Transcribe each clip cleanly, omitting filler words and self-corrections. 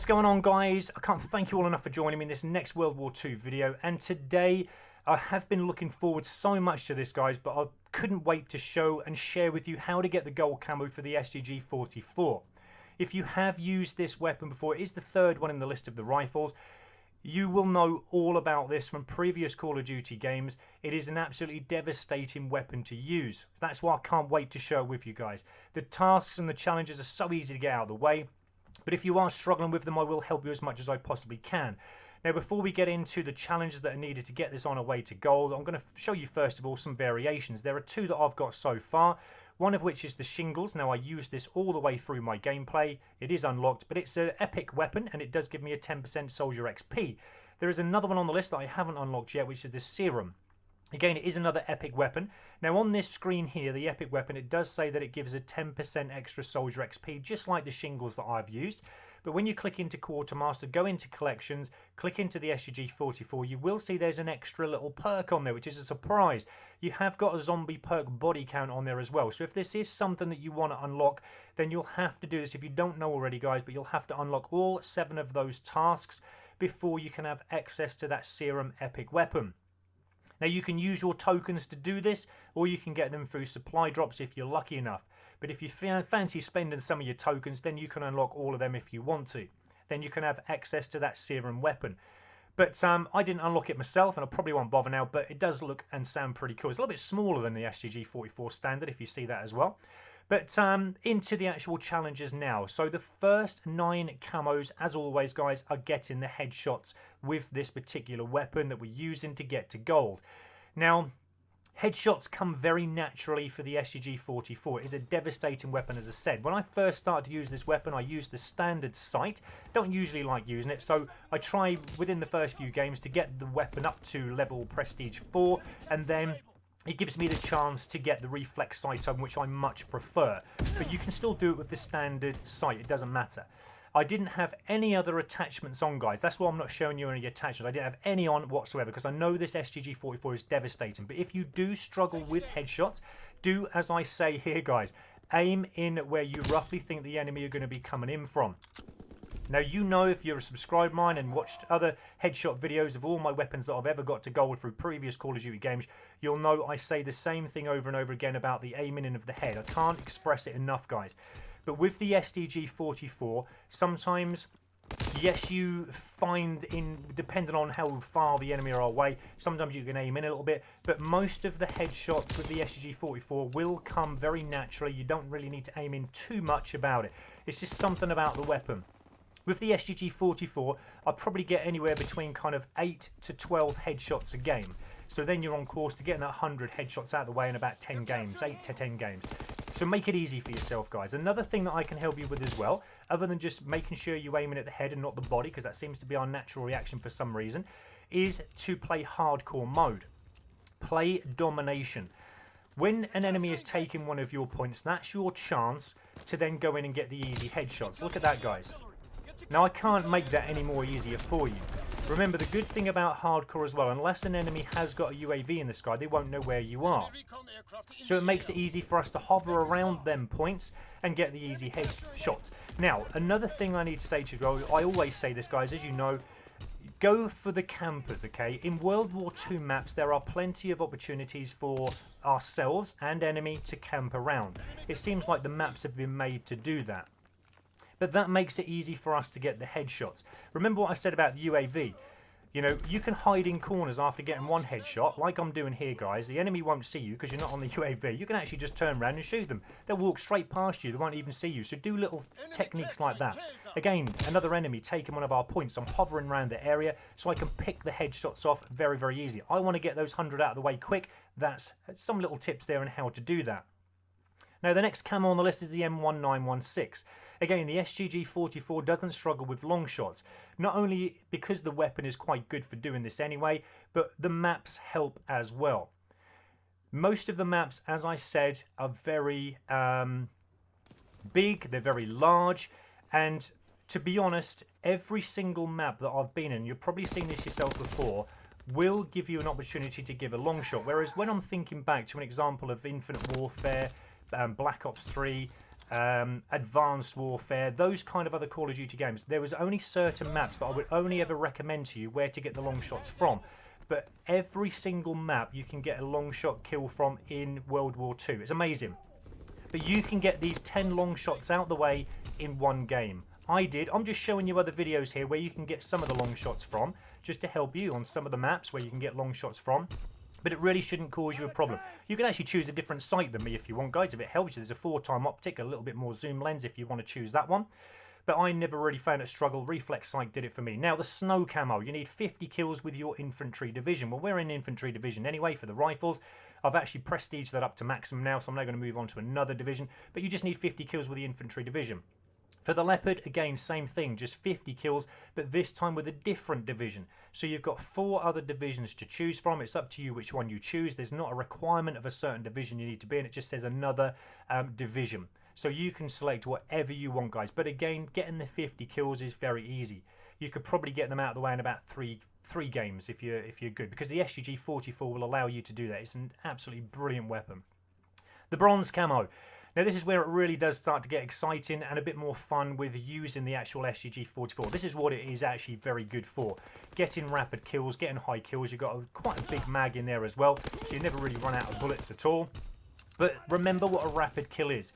What's going on, guys? I can't thank you all enough for joining me in this next World War II video, and today I have been looking forward so much to this, guys, but I couldn't wait to show and share with you how to get the gold camo for the STG44. If you have used this weapon before, it is the third one in the list of the rifles. You will know all about this from previous Call of Duty games. It is an absolutely devastating weapon to use. That's why I can't wait to share it with you guys. The tasks and the challenges are so easy to get out of the way, but if you are struggling with them, I will help you as much as I possibly can. Now, before we get into the challenges that are needed to get this on our way to gold, I'm going to show you first of all some variations. There are two that I've got so far, one of which is the shingles. Now, I use this all the way through my gameplay. It is unlocked, but it's an epic weapon and it does give me a 10% soldier XP. There is another one on the list that I haven't unlocked yet, which is the serum. Again, it is another epic weapon. Now, on this screen here, the epic weapon, it does say that it gives a 10% extra soldier XP, just like the shingles that I've used. But when you click into Quartermaster, go into Collections, click into the STG44, you will see there's an extra little perk on there, which is a surprise. You have got a zombie perk body count on there as well. So if this is something that you want to unlock, then you'll have to do this. If you don't know already, guys, but you'll have to unlock all 7 of those tasks before you can have access to that serum epic weapon. Now, you can use your tokens to do this, or you can get them through supply drops if you're lucky enough. But if you fancy spending some of your tokens, then you can unlock all of them if you want to. Then you can have access to that serum weapon. But I didn't unlock it myself, and I probably won't bother now, but it does look and sound pretty cool. It's a little bit smaller than the STG44 standard, if you see that as well. But into the actual challenges now. So the first 9 camos, as always, guys, are getting the headshots with this particular weapon that we're using to get to gold. Now, headshots come very naturally for the STG44. It is a devastating weapon, as I said. When I first started to use this weapon, I used the standard sight. Don't usually like using it, so I try within the first few games to get the weapon up to level Prestige 4, and then it gives me the chance to get the reflex sight on, which I much prefer. But you can still do it with the standard sight, it doesn't matter. I didn't have any other attachments on, guys. That's why I'm not showing you any attachments. I didn't have any on whatsoever because I know this STG44 is devastating. But if you do struggle with headshots, do as I say here, guys. Aim in where you roughly think the enemy are going to be coming in from. Now, you know, if you're a subscriber of mine and watched other headshot videos of all my weapons that I've ever got to gold through previous Call of Duty games, you'll know I say the same thing over and over again about the aiming in of the head. I can't express it enough, guys. But with the STG44, sometimes, yes, you find, depending on how far the enemy are away, sometimes you can aim in a little bit, but most of the headshots with the STG44 will come very naturally. You don't really need to aim in too much about it. It's just something about the weapon. With the STG44, I'll probably get anywhere between kind of 8 to 12 headshots a game. So then you're on course to getting 100 headshots out of the way in about 10 games, 8 to 10 games. So make it easy for yourself, guys. Another thing that I can help you with as well, other than just making sure you're aiming at the head and not the body, because that seems to be our natural reaction for some reason, is to play hardcore mode. Play domination. When an enemy is taking one of your points, that's your chance to then go in and get the easy headshots. Look at that, guys. Now, I can't make that any more easier for you. Remember, the good thing about hardcore as well, unless an enemy has got a UAV in the sky, they won't know where you are. So it makes it easy for us to hover around them points and get the easy headshots. Now, another thing I need to say to you, I always say this, guys, as you know, go for the campers, okay? In World War II maps, there are plenty of opportunities for ourselves and enemy to camp around. It seems like the maps have been made to do that. But that makes it easy for us to get the headshots. Remember what I said about the UAV. You know, you can hide in corners after getting one headshot, like I'm doing here, guys. The enemy won't see you because you're not on the UAV. You can actually just turn around and shoot them. They'll walk straight past you. They won't even see you. So do little techniques like that. Again, another enemy taking one of our points. I'm hovering around the area so I can pick the headshots off very, very easy. I want to get those 100 out of the way quick. That's some little tips there on how to do that. Now, the next camo on the list is the M1916. Again, the STG44 doesn't struggle with long shots, not only because the weapon is quite good for doing this anyway, but the maps help as well. Most of the maps, as I said, are very big, they're very large, and to be honest, every single map that I've been in, you've probably seen this yourself before, will give you an opportunity to give a long shot. Whereas when I'm thinking back to an example of Infinite Warfare, Black Ops 3, Advanced Warfare, those kind of other Call of Duty games. There was only certain maps that I would only ever recommend to you where to get the long shots from. But every single map you can get a long shot kill from in World War II. It's amazing. But you can get these 10 long shots out the way in one game. I did. I'm just showing you other videos here where you can get some of the long shots from, just to help you on some of the maps where you can get long shots from. But it really shouldn't cause you a problem. You can actually choose a different sight than me if you want, guys. If it helps you, there's a 4x optic, a little bit more zoom lens if you want to choose that one. But I never really found it a struggle. Reflex sight did it for me. Now, the snow camo. You need 50 kills with your infantry division. Well, we're in infantry division anyway for the rifles. I've actually prestiged that up to maximum now, so I'm now going to move on to another division. But you just need 50 kills with the infantry division. For the Leopard, again, same thing, just 50 kills, but this time with a different division. So you've got 4 other divisions to choose from. It's up to you which one you choose. There's not a requirement of a certain division you need to be in. It just says another division. So you can select whatever you want, guys. But again, getting the 50 kills is very easy. You could probably get them out of the way in about three games if you're good, because the STG44 will allow you to do that. It's an absolutely brilliant weapon. The bronze camo. Now this is where it really does start to get exciting and a bit more fun with using the actual STG44. This is what it is actually very good for. Getting rapid kills, getting high kills. You've got quite a big mag in there as well, so you never really run out of bullets at all. But remember what a rapid kill is.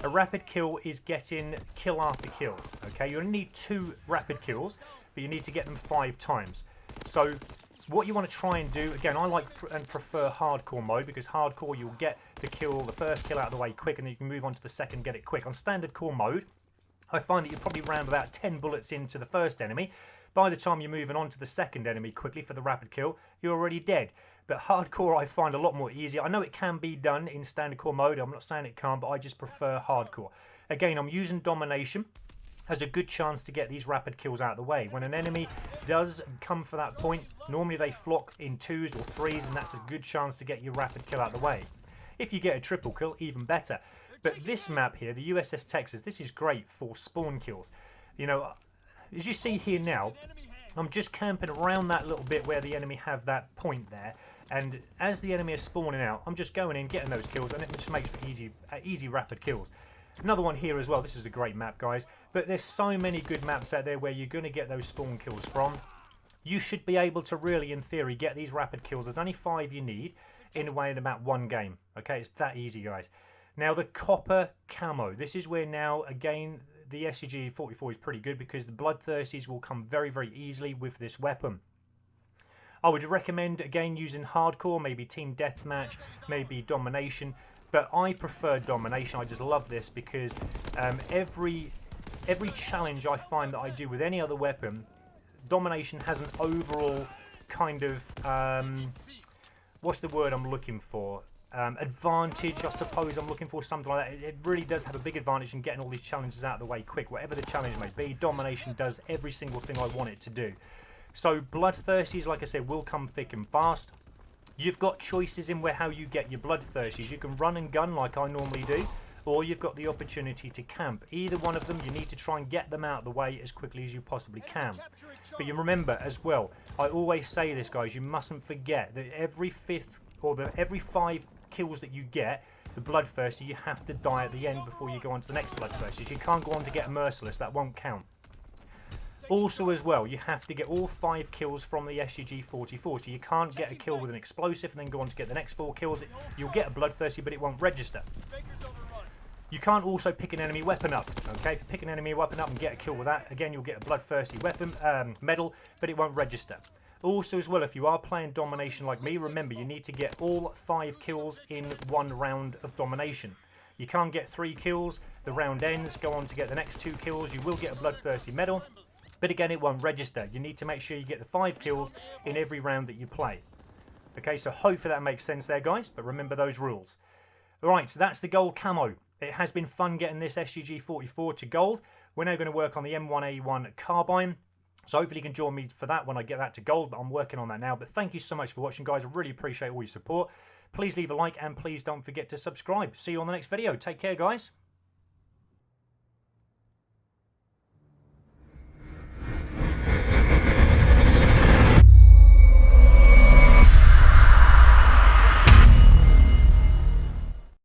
A rapid kill is getting kill after kill. Okay, you only need 2 rapid kills, but you need to get them 5 times. So what you want to try and do, again, I like and prefer hardcore mode, because hardcore you'll get the first kill out of the way quick, and then you can move on to the second, get it quick. On standard core mode, I find that you probably ram about 10 bullets into the first enemy. By the time you're moving on to the second enemy quickly for the rapid kill, you're already dead. But hardcore I find a lot more easier. I know it can be done in standard core mode. I'm not saying it can't, but I just prefer hardcore. Again, I'm using domination. Has a good chance to get these rapid kills out of the way. When an enemy does come for that point, normally they flock in 2s or 3s, and that's a good chance to get your rapid kill out of the way. If you get a triple kill, even better. But this map here, the USS Texas, this is great for spawn kills. You know, as you see here now, I'm just camping around that little bit where the enemy have that point there, and as the enemy is spawning out, I'm just going in, getting those kills, and it just makes for easy rapid kills. Another one here as well. This is a great map, guys, but there's so many good maps out there where you're going to get those spawn kills from. You should be able to really, in theory, get these rapid kills. There's only 5 you need in about 1 game. Okay, it's that easy, guys. Now the copper camo. This is where now, again, the STG44 is pretty good, because the Bloodthirsties will come very, very easily with this weapon. I would recommend, again, using hardcore, maybe team deathmatch, maybe domination, but I prefer domination. I just love this because every challenge I find that I do with any other weapon, domination has an overall kind of, what's the word I'm looking for? Advantage, I suppose I'm looking for, something like that. It really does have a big advantage in getting all these challenges out of the way quick. Whatever the challenge may be, domination does every single thing I want it to do. So Bloodthirsties, like I said, will come thick and fast. You've got choices in how you get your Bloodthirsties. You can run and gun like I normally do, or you've got the opportunity to camp. Either one of them, you need to try and get them out of the way as quickly as you possibly can. But you remember as well, I always say this, guys, you mustn't forget that every 5 kills that you get, the Bloodthirsty, you have to die at the end before you go on to the next Bloodthirsty. You can't go on to get a Merciless, that won't count. Also as well, you have to get all 5 kills from the STG44, so you can't get a kill with an explosive and then go on to get the next 4 kills. You'll get a Bloodthirsty, but it won't register. You can't also pick an enemy weapon up. Okay, if you pick an enemy weapon up and get a kill with that, again you'll get a Bloodthirsty weapon medal, but it won't register. Also as well, if you are playing domination like me, remember you need to get all 5 kills in 1 round of domination. You can't get 3 kills, the round ends, go on to get the next 2 kills, you will get a Bloodthirsty medal, but again it won't register. You need to make sure you get the 5 kills in every round that you play. Okay, so hopefully that makes sense there, guys, but remember those rules. Alright, so that's the gold camo. It has been fun getting this STG44 to gold. We're now going to work on the M1A1 carbine. So hopefully you can join me for that when I get that to gold, but I'm working on that now. But thank you so much for watching, guys. I really appreciate all your support. Please leave a like and please don't forget to subscribe. See you on the next video. Take care, guys.